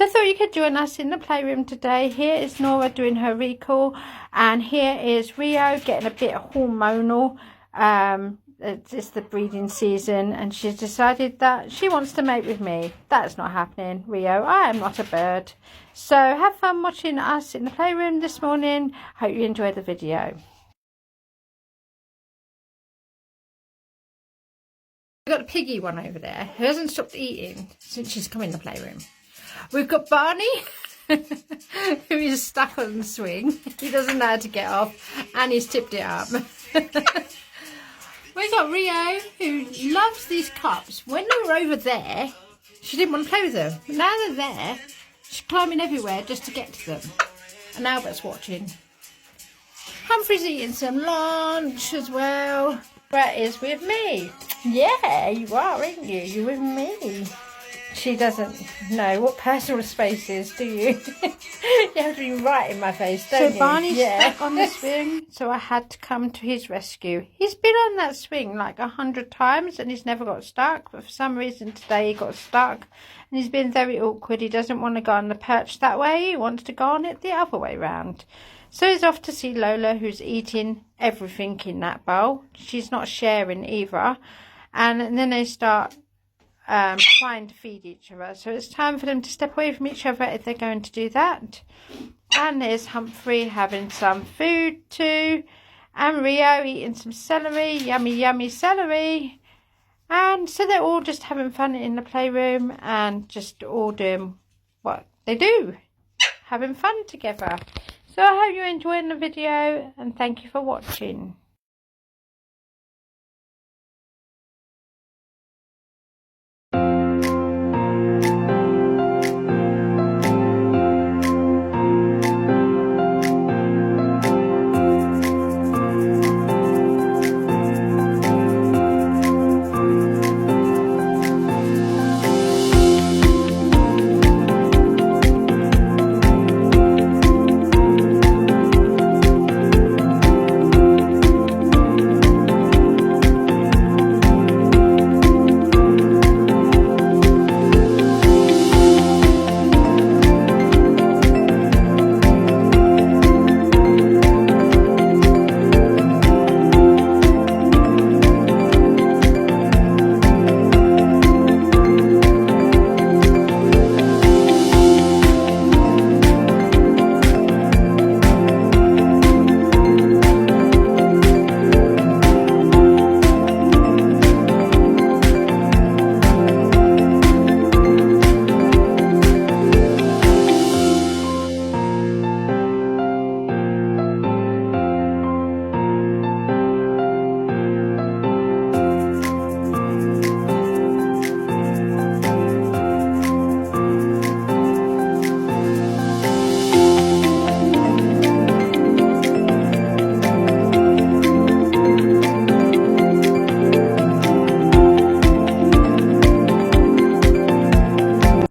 So I thought you could join us in the playroom today. Here is Nora doing her recall, and here is Rio getting a bit hormonal. It's the breeding season, and she's decided that she wants to mate with me. That's not happening, Rio. I am not a bird. So have fun watching us in the playroom this morning. Hope you enjoyed the video. We've got a piggy one over there who hasn't stopped eating since she's come in the playroom. We've got Barney who is stuck on the swing. He doesn't know how to get off, and he's tipped it up. We've got Rio who loves these cups. When they were over there, she didn't want to play with them. But now they're there, she's climbing everywhere just to get to them. And Albert's watching. Humphrey's eating some lunch as well. Brett is with me. Yeah, you are, aren't you? You're with me. She doesn't know what personal space is, do you? You have to be right in my face, don't you? So Barney's stuck on the swing, so I had to come to his rescue. He's been on that swing like 100 times and he's never got stuck, but for some reason today he got stuck and he's been very awkward. He doesn't want to go on the perch that way, he wants to go on it the other way round. So he's off to see Lola, who's eating everything in that bowl. She's not sharing either. And then they start trying to feed each other. So it's time for them to step away from each other if they're going to do that. And there's Humphrey having some food too. And Rio eating some celery. Yummy, yummy celery. And so they're all just having fun in the playroom and just all doing what they do. Having fun together. So I hope you're enjoying the video and thank you for watching.